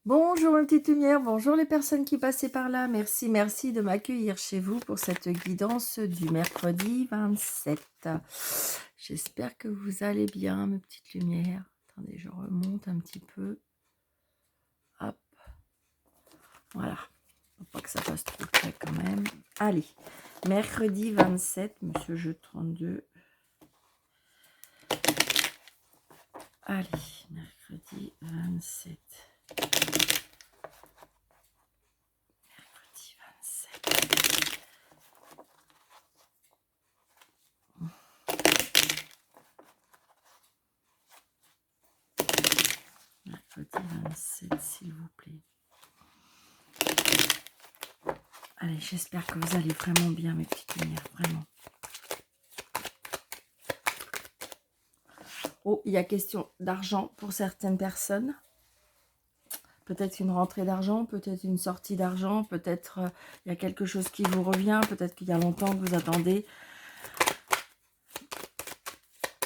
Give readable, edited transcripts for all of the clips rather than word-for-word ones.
Bonjour ma petite lumière, bonjour les personnes qui passaient par là. Merci, merci de m'accueillir chez vous pour cette guidance du mercredi 27. J'espère que vous allez bien, mes petites lumières. Attendez, je remonte un petit peu. Hop, voilà. Faut pas que ça passe trop près quand même. Allez, mercredi 27, monsieur jeu 32. Allez, mercredi 27. Mercredi 27. Mercredi 27, s'il vous plaît. Allez, j'espère que vous allez vraiment bien, mes petites lumières, vraiment. Oh, il y a question d'argent pour certaines personnes. Peut-être une rentrée d'argent, peut-être une sortie d'argent, peut-être il y a quelque chose qui vous revient, peut-être qu'il y a longtemps que vous attendez.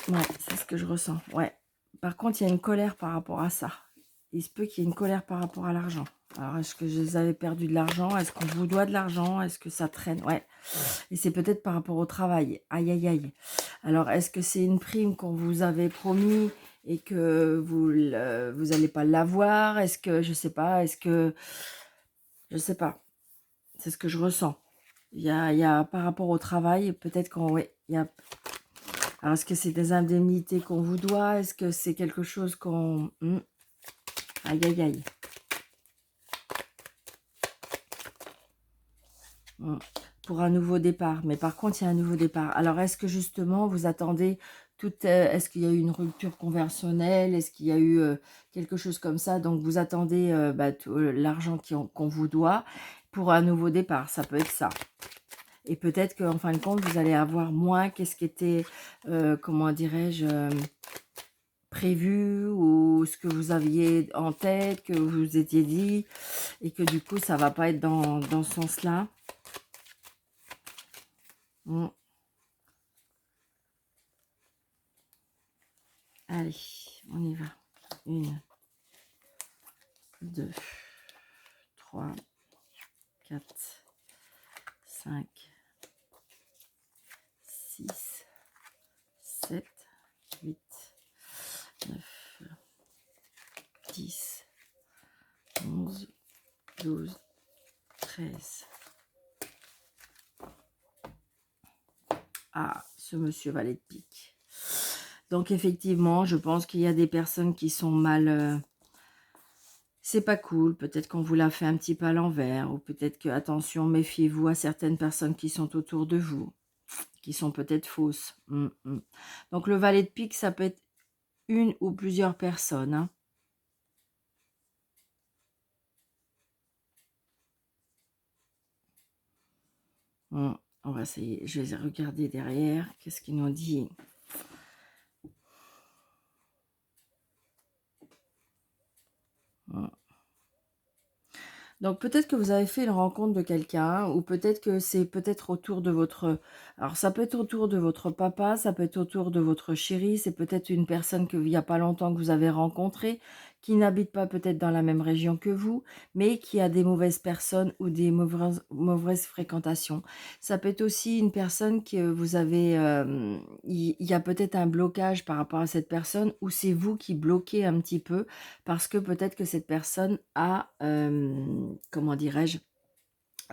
Ouais, c'est ce que je ressens, ouais. Par contre, il y a une colère par rapport à ça. Il se peut qu'il y ait une colère par rapport à l'argent. Alors, est-ce que vous avez perdu de l'argent? Est-ce qu'on vous doit de l'argent? Est-ce que ça traîne? Ouais. Et c'est peut-être par rapport au travail. Aïe, aïe, aïe. Alors, est-ce que c'est une prime qu'on vous avait promis et que vous allez pas l'avoir? Est-ce que, je sais pas, je sais pas. C'est ce que je ressens. Il y a par rapport au travail, peut-être qu'on, ouais, il y a. Alors, est-ce que c'est des indemnités qu'on vous doit? Est-ce que c'est quelque chose qu'on... Aïe, aïe, aïe. Pour un nouveau départ. Mais par contre, il y a un nouveau départ. Alors, est-ce que justement, vous attendez est-ce qu'il y a eu une rupture conventionnelle? Est-ce qu'il y a eu quelque chose comme ça? Donc, vous attendez l'argent qu'on vous doit pour un nouveau départ. Ça peut être ça. Et peut-être qu'en fin de compte, vous allez avoir moins qu'est-ce qui était, comment dirais-je, prévu ou ce que vous aviez en tête, que vous vous étiez dit, et que du coup, ça va pas être dans ce sens-là. Allez, on y va. 1, 2, 3, 4, 5, 6, 7, 8, 9, 10, 11, 12, 13. Ah, ce monsieur valet de pique. Donc effectivement, je pense qu'il y a des personnes qui sont mal... c'est pas cool, peut-être qu'on vous l'a fait un petit peu à l'envers, ou peut-être que, attention, méfiez-vous à certaines personnes qui sont autour de vous, qui sont peut-être fausses. Donc le valet de pique, ça peut être une ou plusieurs personnes. Hein. On va essayer, je vais regarder derrière, qu'est-ce qu'il nous dit. Donc peut-être que vous avez fait une rencontre de quelqu'un, ou peut-être que c'est peut-être autour de votre... Alors ça peut être autour de votre papa, ça peut être autour de votre chéri, c'est peut-être une personne qu'il n'y a pas longtemps que vous avez rencontrée, qui n'habite pas peut-être dans la même région que vous, mais qui a des mauvaises personnes ou des mauvaises fréquentations. Ça peut être aussi une personne que vous avez... Il y a peut-être un blocage par rapport à cette personne, ou c'est vous qui bloquez un petit peu, parce que peut-être que cette personne a, comment dirais-je,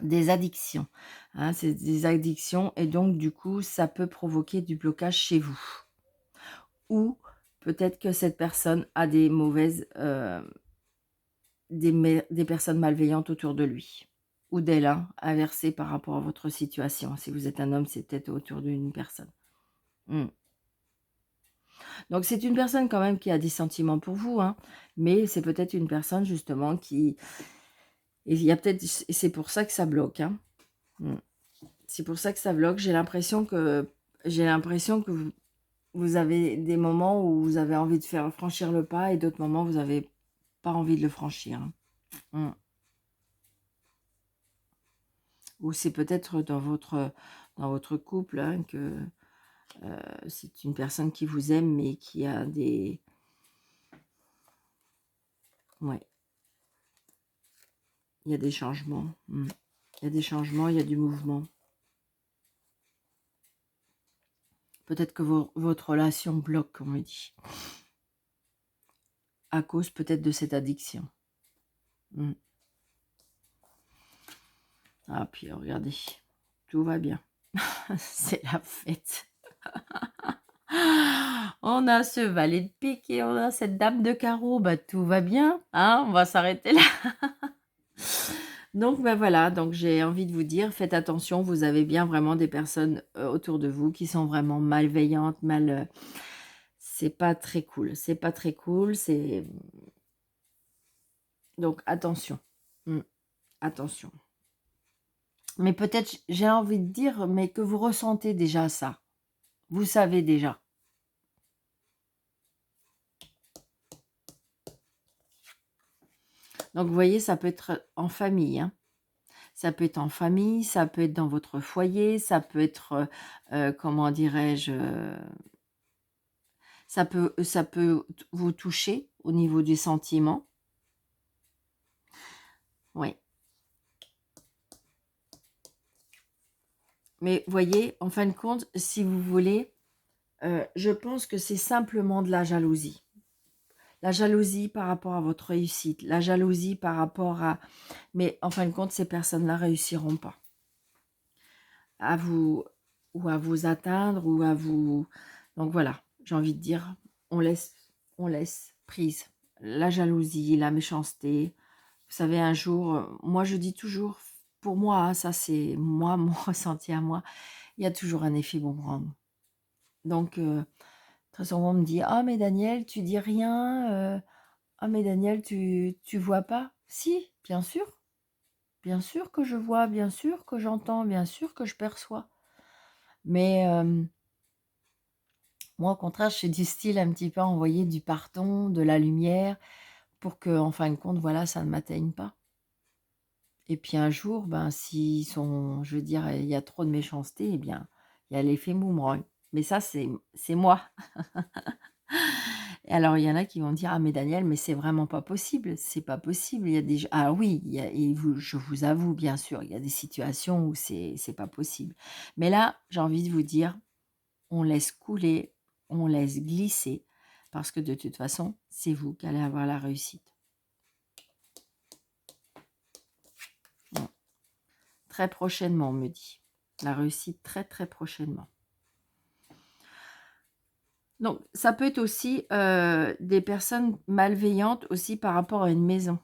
des addictions. Hein, c'est des addictions et donc du coup, ça peut provoquer du blocage chez vous. Ou peut-être que cette personne a des mauvaises, des personnes malveillantes autour de lui. Ou d'elle, hein, inversée par rapport à votre situation. Si vous êtes un homme, c'est peut-être autour d'une personne. Donc c'est une personne quand même qui a des sentiments pour vous, hein, mais c'est peut-être une personne justement qui... Et il y a peut-être... C'est pour ça que ça bloque. Hein. C'est pour ça que ça bloque. J'ai l'impression que vous avez des moments où vous avez envie de faire franchir le pas et d'autres moments où vous n'avez pas envie de le franchir. Hein. Ou c'est peut-être dans votre couple hein, que c'est une personne qui vous aime mais qui a des... Ouais. Il y a des changements. Il y a des changements, il y a du mouvement. Peut-être que votre relation bloque, comme on me dit. À cause peut-être de cette addiction. Ah, puis regardez, tout va bien. C'est la fête. On a ce valet de pique et on a cette dame de carreau. Bah, tout va bien. Hein, on va s'arrêter là. Donc, ben voilà. Donc, j'ai envie de vous dire, faites attention. Vous avez bien vraiment des personnes autour de vous qui sont vraiment malveillantes, c'est pas très cool. C'est pas très cool. Donc, attention. Attention. Mais peut-être, j'ai envie de dire, mais que vous ressentez déjà ça. Vous savez déjà. Donc, vous voyez, ça peut être en famille. Hein. Ça peut être en famille, ça peut être dans votre foyer, ça peut être, comment dirais-je, ça peut vous toucher au niveau du sentiment. Oui. Mais voyez, en fin de compte, si vous voulez, je pense que c'est simplement de la jalousie. La jalousie par rapport à votre réussite, la jalousie par rapport à... Mais en fin de compte, ces personnes-là réussiront pas à vous, ou à vous atteindre, ou à vous... Donc voilà, j'ai envie de dire, on laisse prise. La jalousie, la méchanceté. Vous savez, un jour, moi je dis toujours, pour moi, hein, ça c'est moi, mon ressenti à moi, il y a toujours un effet boomerang. Donc, très souvent on me dit, ah mais Daniel, tu dis rien, ah mais Daniel, tu vois pas? Si, bien sûr que je vois, bien sûr que j'entends, bien sûr que je perçois. Mais moi, au contraire, je suis du style un petit peu à envoyer du parton, de la lumière, pour que, en fin de compte, voilà, ça ne m'atteigne pas. Et puis un jour, ben, s'ils sont, je veux dire, il y a trop de méchanceté, eh bien, il y a l'effet boomerang. Mais ça, c'est moi. Et alors, il y en a qui vont dire, ah mais Daniel, mais c'est vraiment pas possible, c'est pas possible. Il y a des, ah oui, je vous avoue, bien sûr, il y a des situations où c'est pas possible. Mais là, j'ai envie de vous dire, on laisse couler, on laisse glisser, parce que de toute façon, c'est vous qui allez avoir la réussite. Bon. Très prochainement, on me dit. La réussite très très prochainement. Donc, ça peut être aussi des personnes malveillantes aussi par rapport à une maison.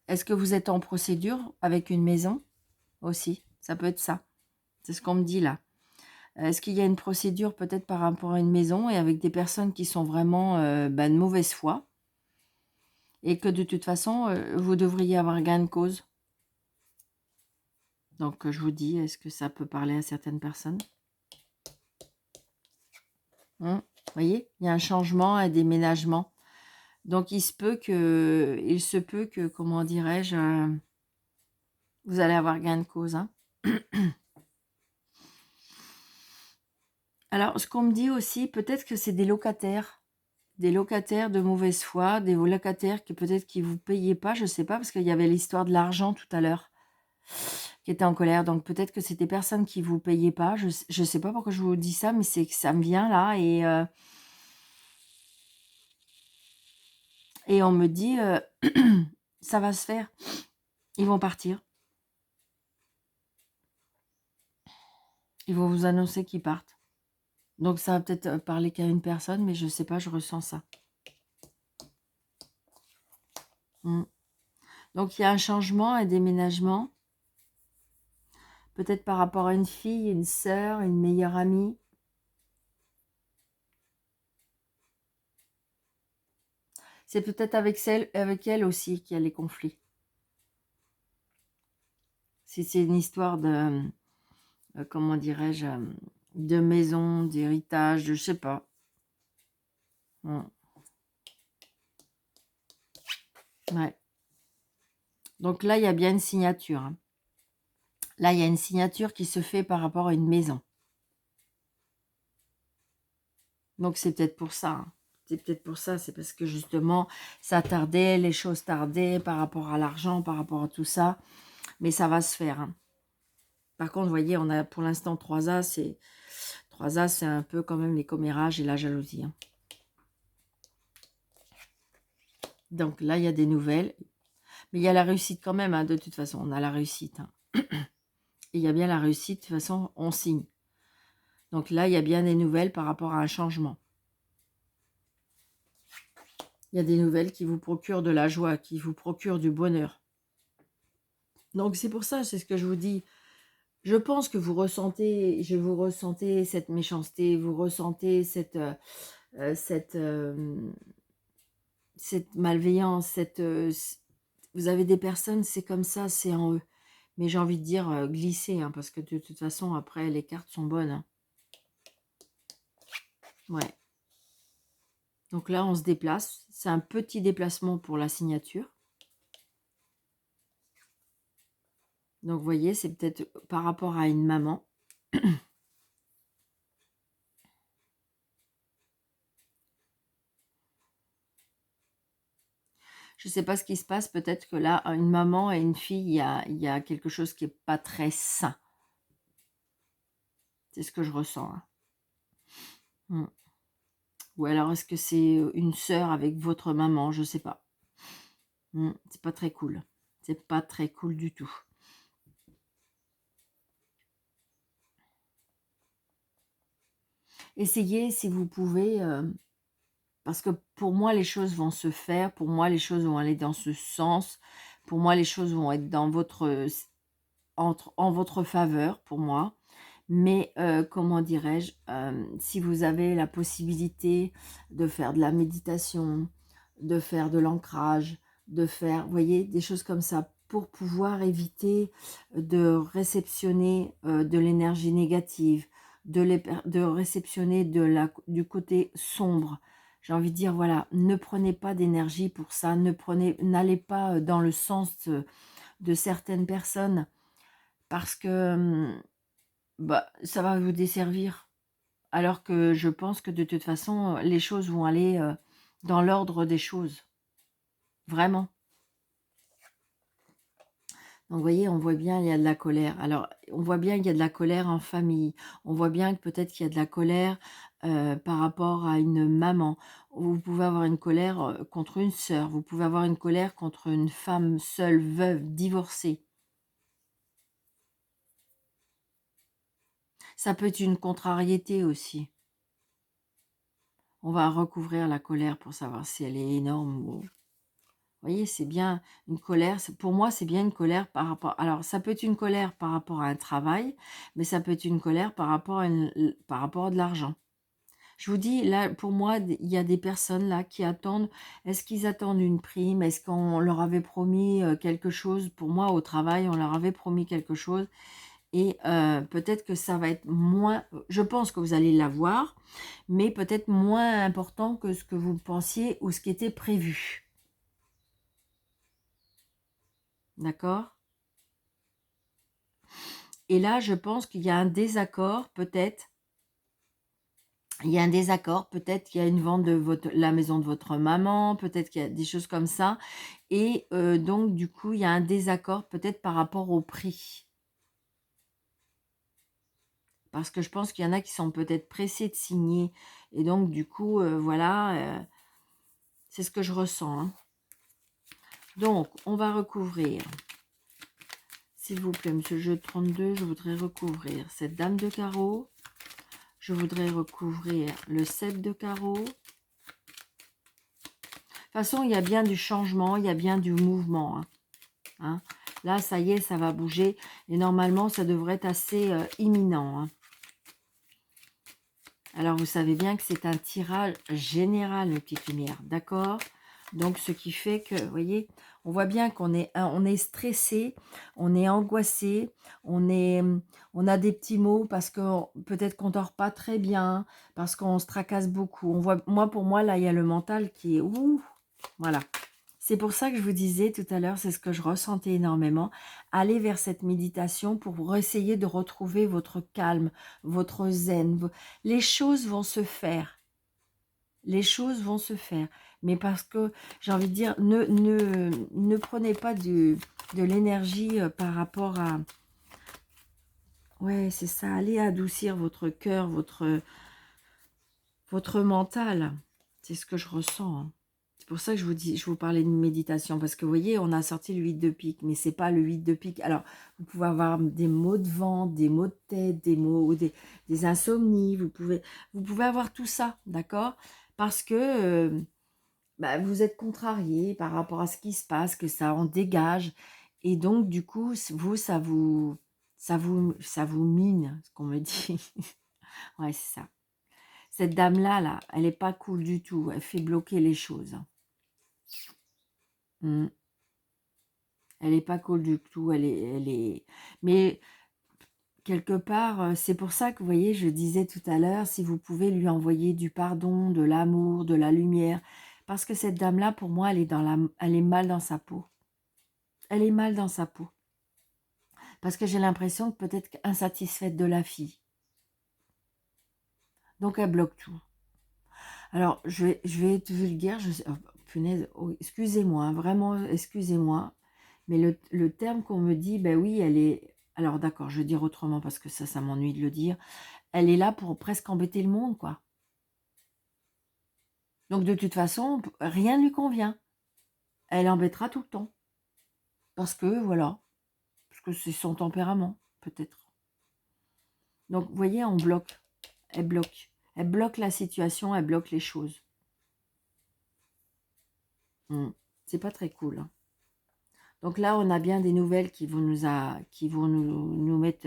Est-ce que vous êtes en procédure avec une maison aussi? Ça peut être ça. C'est ce qu'on me dit là. Est-ce qu'il y a une procédure peut-être par rapport à une maison et avec des personnes qui sont vraiment de mauvaise foi et que de toute façon, vous devriez avoir gain de cause? Donc, je vous dis, est-ce que ça peut parler à certaines personnes? Vous voyez, il y a un changement, un déménagement. Donc, il se peut que, comment dirais-je, vous allez avoir gain de cause. Hein. Alors, ce qu'on me dit aussi, peut-être que c'est des locataires de mauvaise foi, des locataires qui peut-être qui vous payaient pas, je ne sais pas, parce qu'il y avait l'histoire de l'argent tout à l'heure, qui était en colère. Donc, peut-être que c'est des personnes qui vous payaient pas. Je ne sais pas pourquoi je vous dis ça, mais c'est que ça me vient là. Et on me dit, ça va se faire. Ils vont partir. Ils vont vous annoncer qu'ils partent. Donc, ça va peut-être parler qu'à une personne, mais je ne sais pas, je ressens ça. Donc, il y a un changement, un déménagement. Peut-être par rapport à une fille, une sœur, une meilleure amie. C'est peut-être avec elle aussi qu'il y a les conflits. Si c'est une histoire de, comment dirais-je, de maison, d'héritage, je sais pas. Ouais. Donc là, il y a bien une signature. Hein. Là, il y a une signature qui se fait par rapport à une maison. Donc c'est peut-être pour ça. Hein. c'est peut-être pour ça, c'est parce que justement, ça tardait, les choses tardaient par rapport à l'argent, par rapport à tout ça. Mais ça va se faire, hein. Par contre, vous voyez, on a pour l'instant 3 As, c'est 3 As, c'est un peu quand même les commérages et la jalousie, hein. Donc là, il y a des nouvelles. Mais il y a la réussite quand même, hein, de toute façon, on a la réussite, hein. Et il y a bien la réussite, de toute façon, on signe. Donc là, il y a bien des nouvelles par rapport à un changement. Il y a des nouvelles qui vous procurent de la joie, qui vous procurent du bonheur. Donc c'est pour ça, c'est ce que je vous dis. Je pense que vous ressentez cette méchanceté, vous ressentez cette malveillance, vous avez des personnes, c'est comme ça, c'est en eux. Mais j'ai envie de dire glisser, hein, parce que de toute façon, après, les cartes sont bonnes, hein. Ouais. Donc là, on se déplace. C'est un petit déplacement pour la signature. Donc, vous voyez, c'est peut-être par rapport à une maman. Je ne sais pas ce qui se passe. Peut-être que là, une maman et une fille, il y a quelque chose qui n'est pas très sain. C'est ce que je ressens, hein. Mm. Ou alors, est-ce que c'est une sœur avec votre maman? Je ne sais pas. C'est pas très cool. C'est pas très cool du tout. Essayez, si vous pouvez, parce que pour moi, les choses vont se faire. Pour moi, les choses vont aller dans ce sens. Pour moi, les choses vont être dans en votre faveur, pour moi. Mais comment dirais-je, si vous avez la possibilité de faire de la méditation, de faire de l'ancrage, de faire, vous voyez, des choses comme ça, pour pouvoir éviter de réceptionner de l'énergie négative, de réceptionner du côté sombre. J'ai envie de dire, voilà, ne prenez pas d'énergie pour ça, n'allez pas dans le sens de certaines personnes, parce que bah, ça va vous desservir. Alors que je pense que de toute façon, les choses vont aller dans l'ordre des choses. Vraiment. Donc, vous voyez, on voit bien, il y a de la colère. Alors, on voit bien qu'il y a de la colère en famille. On voit bien que peut-être qu'il y a de la colère par rapport à une maman. Vous pouvez avoir une colère contre une sœur. Vous pouvez avoir une colère contre une femme seule, veuve, divorcée. Ça peut être une contrariété aussi. On va recouvrir la colère pour savoir si elle est énorme ou... Vous voyez, c'est bien une colère. Pour moi, c'est bien une colère par rapport... Alors, ça peut être une colère par rapport à un travail, mais ça peut être une colère par rapport par rapport à de l'argent. Je vous dis, là, pour moi, il y a des personnes là qui attendent. Est-ce qu'ils attendent une prime? Est-ce qu'on leur avait promis quelque chose? Pour moi, au travail, on leur avait promis quelque chose. Et peut-être que ça va être moins... Je pense que vous allez l'avoir, mais peut-être moins important que ce que vous pensiez ou ce qui était prévu. D'accord? Et là, je pense qu'il y a un désaccord, peut-être. Il y a un désaccord, peut-être qu'il y a une vente de la maison de votre maman, peut-être qu'il y a des choses comme ça. Et donc, du coup, il y a un désaccord peut-être par rapport au prix. Parce que je pense qu'il y en a qui sont peut-être pressés de signer. Et donc, du coup, voilà, c'est ce que je ressens, hein. Donc, on va recouvrir. S'il vous plaît, monsieur le jeu 32, je voudrais recouvrir cette dame de carreau. Je voudrais recouvrir le 7 de carreau. De toute façon, il y a bien du changement, il y a bien du mouvement, hein. Là, ça y est, ça va bouger. Et normalement, ça devrait être assez imminent, hein. Alors, vous savez bien que c'est un tirage général, mes petites lumières, d'accord? Donc, ce qui fait que, vous voyez, on voit bien qu'on est, on est stressé, on est angoissé, on a des petits mots parce que peut-être qu'on dort pas très bien, parce qu'on se tracasse beaucoup. On voit, pour moi, là, il y a le mental qui est ouh, voilà. C'est pour ça que je vous disais tout à l'heure, c'est ce que je ressentais énormément. Allez vers cette méditation pour essayer de retrouver votre calme, votre zen. Les choses vont se faire. Les choses vont se faire. Mais parce que, j'ai envie de dire, ne prenez pas de l'énergie par rapport à... Ouais, c'est ça. Allez adoucir votre cœur, votre mental. C'est ce que je ressens, hein. C'est pour ça que je vous parlais de méditation. Parce que vous voyez, on a sorti le 8 de pique, mais c'est pas le 8 de pique. Alors, vous pouvez avoir des maux de ventre, des maux de tête, des insomnies. Vous pouvez avoir tout ça, d'accord? Parce que bah, vous êtes contrarié par rapport à ce qui se passe, que ça en dégage. Et donc, du coup, vous, ça vous mine, ce qu'on me dit. Ouais, c'est ça. Cette dame-là, là, elle n'est pas cool du tout. Elle fait bloquer les choses. Mm. Elle n'est pas cool du tout. Mais quelque part, c'est pour ça que, vous voyez, je disais tout à l'heure, si vous pouvez lui envoyer du pardon, de l'amour, de la lumière. Parce que cette dame-là, pour moi, elle est mal dans sa peau. Elle est mal dans sa peau. Parce que j'ai l'impression que peut-être insatisfaite de la fille. Donc elle bloque tout. Alors, je vais être vulgaire. Oh, punaise, oh, excusez-moi, hein, vraiment, excusez-moi. Mais le terme qu'on me dit, ben oui, elle est... Alors d'accord, je vais dire autrement parce que ça m'ennuie de le dire. Elle est là pour presque embêter le monde, quoi. Donc de toute façon, rien ne lui convient. Elle embêtera tout le temps. Parce que, voilà, parce que c'est son tempérament, peut-être. Donc, vous voyez, on bloque. Elle bloque. Elle bloque la situation, elle bloque les choses. C'est pas très cool, hein. Donc là, on a bien des nouvelles qui vont nous mettre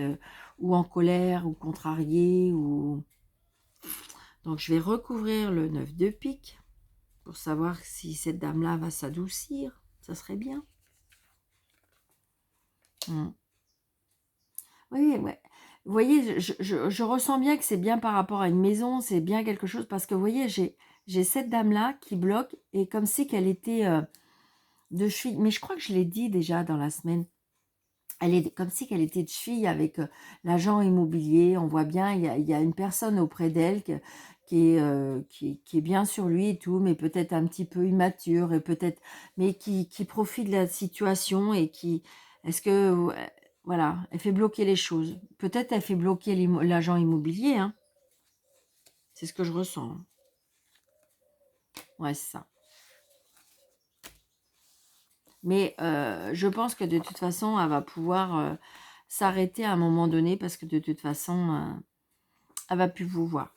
ou en colère, ou contrariés, ou... Donc, je vais recouvrir le 9 de pique pour savoir si cette dame-là va s'adoucir. Ça serait bien. Oui, ouais. Vous voyez, je ressens bien que c'est bien par rapport à une maison, c'est bien quelque chose, parce que vous voyez, j'ai cette dame-là qui bloque, et comme si qu'elle était de cheville. Mais je crois que je l'ai dit déjà dans la semaine. Elle est comme si qu'elle était de cheville avec l'agent immobilier. On voit bien, il y a une personne auprès d'elle qui est bien sur lui et tout, mais peut-être un petit peu immature, et peut-être, mais qui profite de la situation et qui, est-ce que, voilà, elle fait bloquer les choses. Peut-être elle fait bloquer l'agent immobilier, hein. C'est ce que je ressens, hein. Ouais, c'est ça. Mais je pense que de toute façon, elle va pouvoir s'arrêter à un moment donné, parce que de toute façon, elle va plus vous voir.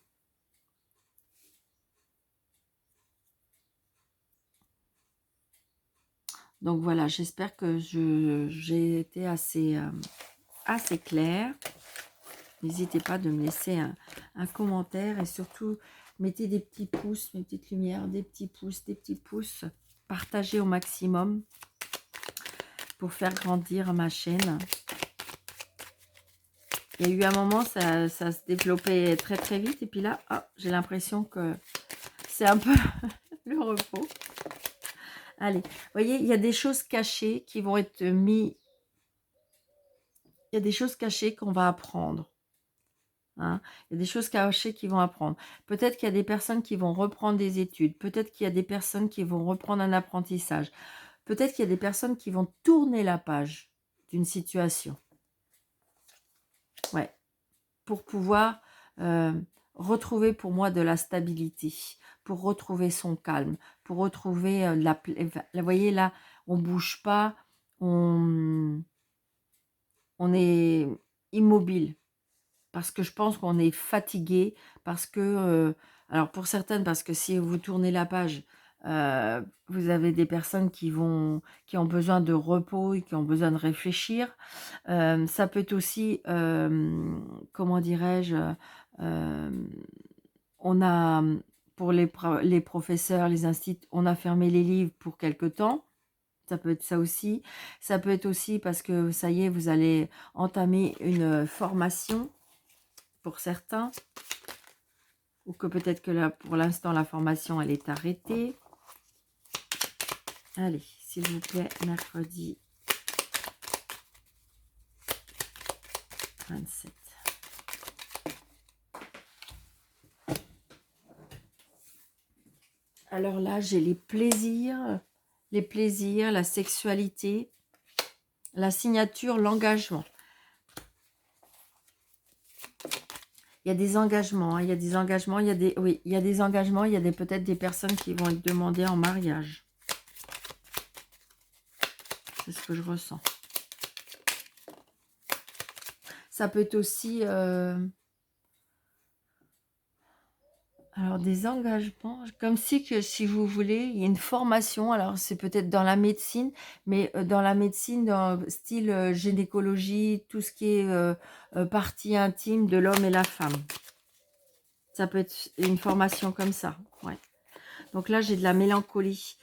Donc voilà, j'espère que j'ai été assez claire. N'hésitez pas de me laisser un commentaire, et surtout, mettez des petits pouces, mes petites lumières, des petits pouces. Partagez au maximum pour faire grandir ma chaîne. Il y a eu un moment, ça se développait très très vite, et puis là, oh, j'ai l'impression que c'est un peu le repos. Allez, vous voyez, il y a des choses cachées qui vont être mises. Il y a des choses cachées qu'on va apprendre. Hein. Il y a des choses cachées qui vont apprendre. Peut-être qu'il y a des personnes qui vont reprendre des études. Peut-être qu'il y a des personnes qui vont reprendre un apprentissage. Peut-être qu'il y a des personnes qui vont tourner la page d'une situation. Ouais. Pour pouvoir retrouver pour moi de la stabilité, pour retrouver son calme, pour retrouver vous voyez là, on bouge pas, on est immobile, parce que je pense qu'on est fatigué, parce que, alors pour certaines, parce que si vous tournez la page, vous avez des personnes qui ont besoin de repos et qui ont besoin de réfléchir. Ça peut être aussi, comment dirais-je, on a, pour les professeurs, les instituts, on a fermé les livres pour quelque temps. Ça peut être ça aussi. Ça peut être aussi parce que, ça y est, vous allez entamer une formation pour certains. Ou que peut-être que là, pour l'instant, la formation, elle est arrêtée. Allez, s'il vous plaît, mercredi 27. Alors là, j'ai les plaisirs, la sexualité, la signature, l'engagement. Il y a des engagements, hein, il y a des engagements, il y a des, oui, il y a des engagements, il y a des, peut-être des personnes qui vont être demandées en mariage. C'est ce que je ressens. Ça peut être aussi... alors, des engagements, comme si que, si vous voulez, il y a une formation, alors c'est peut-être dans la médecine, mais dans la médecine, dans style gynécologie, tout ce qui est partie intime de l'homme et la femme. Ça peut être une formation comme ça, ouais. Donc là, j'ai de la mélancolie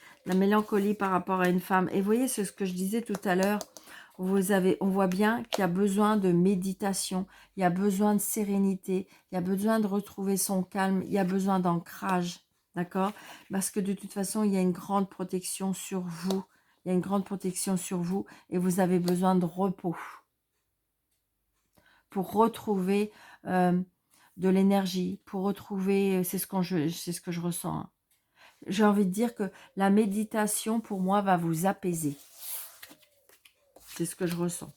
par rapport à une femme. Et vous voyez, c'est ce que je disais tout à l'heure, on voit bien qu'il y a besoin de méditation, il y a besoin de sérénité, il y a besoin de retrouver son calme, il y a besoin d'ancrage, d'accord? Parce que de toute façon, il y a une grande protection sur vous, il y a une grande protection sur vous et vous avez besoin de repos pour retrouver de l'énergie, pour retrouver, c'est ce que je ressens, hein. J'ai envie de dire que la méditation, pour moi, va vous apaiser. C'est ce que je ressens.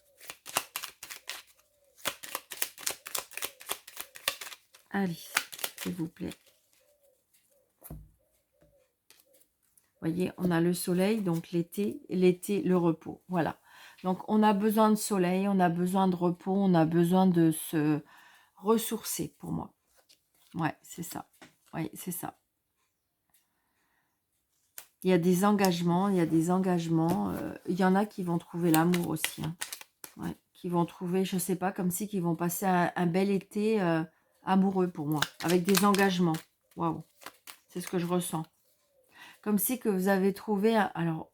Allez, s'il vous plaît. Voyez, on a le soleil, donc l'été, le repos. Voilà. Donc, on a besoin de soleil, on a besoin de repos, on a besoin de se ressourcer, pour moi. Ouais, c'est ça. Oui, c'est ça. Il y a des engagements, il y a des engagements. Il y en a qui vont trouver l'amour aussi, hein. Ouais, qui vont trouver, je sais pas, comme si qu'ils vont passer un bel été amoureux pour moi, avec des engagements. Waouh, c'est ce que je ressens. Comme si que vous avez trouvé, alors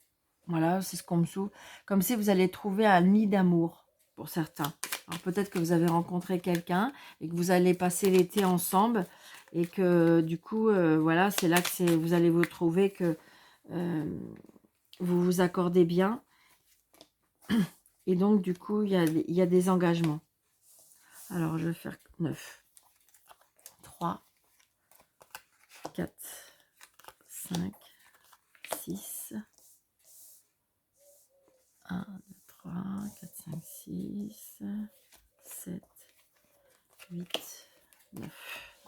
voilà, c'est ce qu'on me souffle, comme si vous allez trouver un nid d'amour pour certains. Alors peut-être que vous avez rencontré quelqu'un et que vous allez passer l'été ensemble et que du coup, voilà, c'est là que vous allez vous trouver que vous vous accordez bien. Et donc, du coup, il y a des engagements. Alors, je vais faire 9, 3, 4, 5, 6, 1, 2, 3, 4, 5, 6, 7, 8, 9.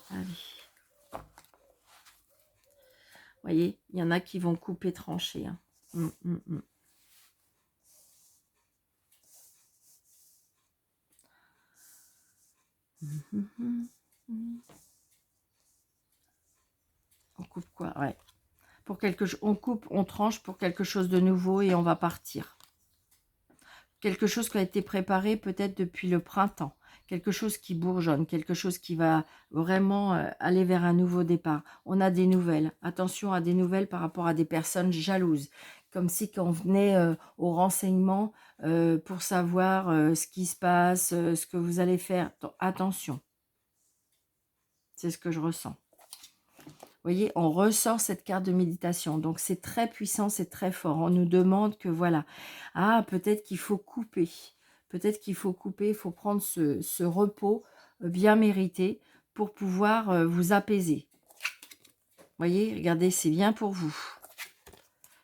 Allez. Vous voyez, il y en a qui vont couper, trancher, hein. On coupe quoi? Ouais. Pour quelque chose, on coupe, on tranche pour quelque chose de nouveau et on va partir. Quelque chose qui a été préparé peut-être depuis le printemps. Quelque chose qui bourgeonne, quelque chose qui va vraiment aller vers un nouveau départ. On a des nouvelles. Attention à des nouvelles par rapport à des personnes jalouses. Comme si qu'on venait au renseignement pour savoir ce qui se passe, ce que vous allez faire. Attention. C'est ce que je ressens. Vous voyez, on ressort cette carte de méditation. Donc, c'est très puissant, c'est très fort. On nous demande que, voilà, peut-être qu'il faut couper. Peut-être qu'il faut couper, il faut prendre ce repos bien mérité pour pouvoir vous apaiser. Vous voyez, regardez, c'est bien pour vous.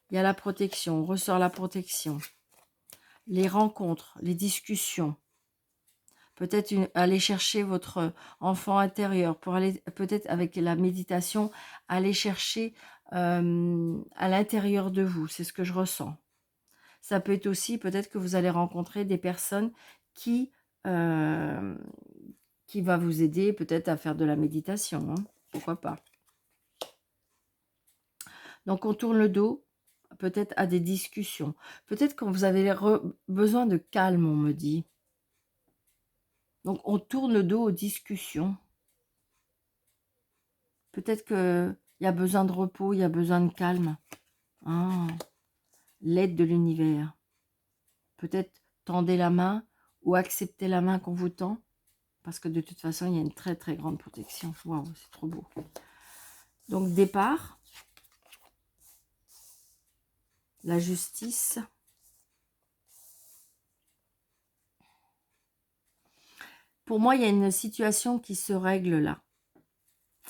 Il y a la protection, on ressort la protection. Les rencontres, les discussions. Peut-être aller chercher votre enfant intérieur, pour aller peut-être avec la méditation, aller chercher à l'intérieur de vous. C'est ce que je ressens. Ça peut être aussi peut-être que vous allez rencontrer des personnes qui va vous aider peut-être à faire de la méditation, hein. Pourquoi pas. Donc on tourne le dos peut-être à des discussions. Peut-être quand vous avez besoin de calme, on me dit. Donc, on tourne le dos aux discussions. Peut-être qu'il y a besoin de repos, il y a besoin de calme. L'aide de l'univers. Peut-être tendez la main ou acceptez la main qu'on vous tend. Parce que de toute façon, il y a une très très grande protection. Waouh, c'est trop beau. Donc, départ. La justice. Pour moi, il y a une situation qui se règle là.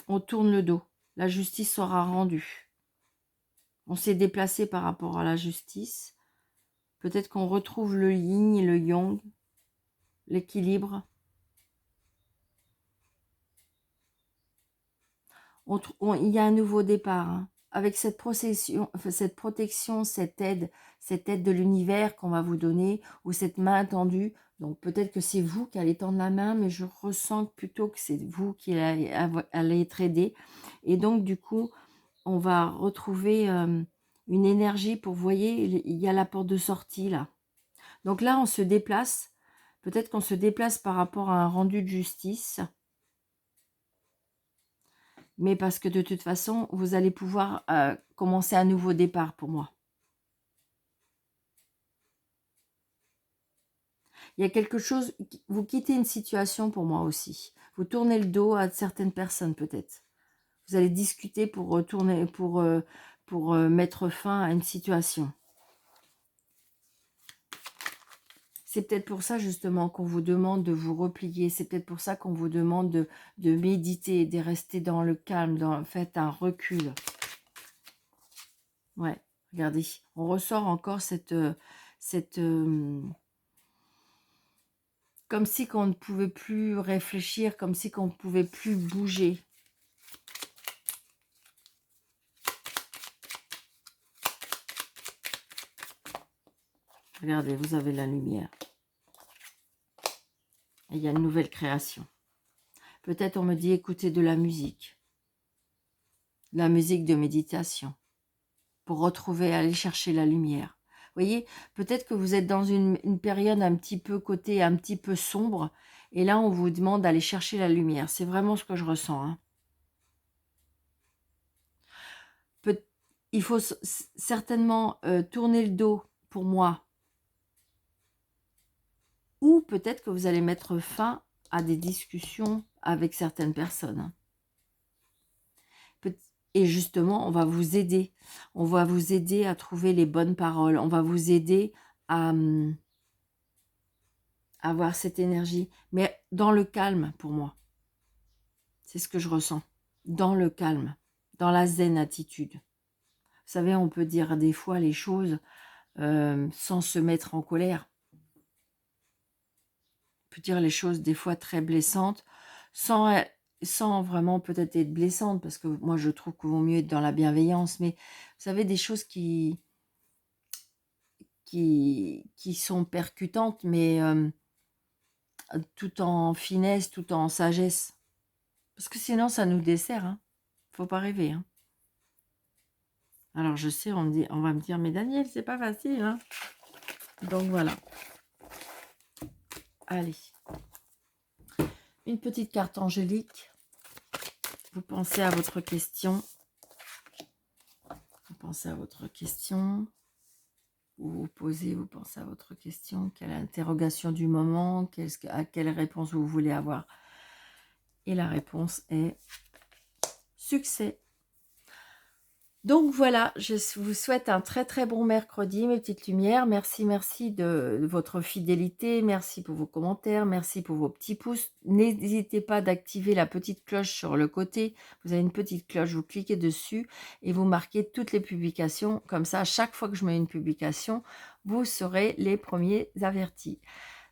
On tourne le dos. La justice sera rendue. On s'est déplacé par rapport à la justice. Peut-être qu'on retrouve le yin et le yang, l'équilibre. Il y a un nouveau départ, hein. Avec cette protection, cette aide de l'univers qu'on va vous donner, ou cette main tendue. Donc peut-être que c'est vous qui allez tendre la main, mais je ressens plutôt que c'est vous qui allez être aidé. Et donc du coup, on va retrouver une énergie pour, vous voyez, il y a la porte de sortie là. Donc là, on se déplace. Peut-être qu'on se déplace par rapport à un rendu de justice. Mais parce que de toute façon, vous allez pouvoir commencer un nouveau départ pour moi. Il y a quelque chose, vous quittez une situation pour moi aussi. Vous tournez le dos à certaines personnes peut-être. Vous allez discuter pour retourner, pour mettre fin à une situation. C'est peut-être pour ça justement qu'on vous demande de vous replier. C'est peut-être pour ça qu'on vous demande de méditer, de rester dans le calme, faites un recul. Ouais, regardez, on ressort encore comme si qu'on ne pouvait plus réfléchir, comme si qu'on ne pouvait plus bouger. Regardez, vous avez la lumière. Et il y a une nouvelle création. Peut-être on me dit écoutez de la musique de méditation, pour retrouver, aller chercher la lumière. Vous voyez, peut-être que vous êtes dans une période un petit peu sombre, et là on vous demande d'aller chercher la lumière. C'est vraiment ce que je ressens, hein. Il faut certainement tourner le dos pour moi. Ou peut-être que vous allez mettre fin à des discussions avec certaines personnes. Et justement, on va vous aider. On va vous aider à trouver les bonnes paroles. On va vous aider à avoir cette énergie. Mais dans le calme, pour moi. C'est ce que je ressens. Dans le calme. Dans la zen attitude. Vous savez, on peut dire des fois les choses sans se mettre en colère. On peut dire les choses des fois très blessantes, sans vraiment peut-être être blessante, parce que moi je trouve qu'il vaut mieux être dans la bienveillance, mais vous savez, des choses qui sont percutantes, mais tout en finesse, tout en sagesse. Parce que sinon ça nous dessert, hein. Faut pas rêver, hein. Alors je sais, on va me dire, mais Daniel, c'est pas facile, hein. Donc voilà. Allez. Une petite carte angélique. Vous pensez à votre question. Vous pensez à votre question. Vous posez, vous pensez à votre question. Quelle interrogation du moment? À quelle réponse vous voulez avoir? Et la réponse est succès. Donc voilà, je vous souhaite un très très bon mercredi, mes petites lumières. Merci de votre fidélité. Merci pour vos commentaires. Merci pour vos petits pouces. N'hésitez pas d'activer la petite cloche sur le côté. Vous avez une petite cloche, vous cliquez dessus et vous marquez toutes les publications. Comme ça, à chaque fois que je mets une publication, vous serez les premiers avertis.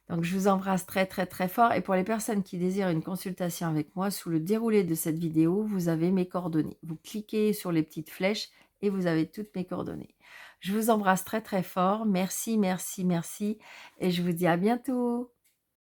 Donc, je vous embrasse très, très, très fort. Et pour les personnes qui désirent une consultation avec moi, sous le déroulé de cette vidéo, vous avez mes coordonnées. Vous cliquez sur les petites flèches et vous avez toutes mes coordonnées. Je vous embrasse très, très fort. Merci. Et je vous dis à bientôt.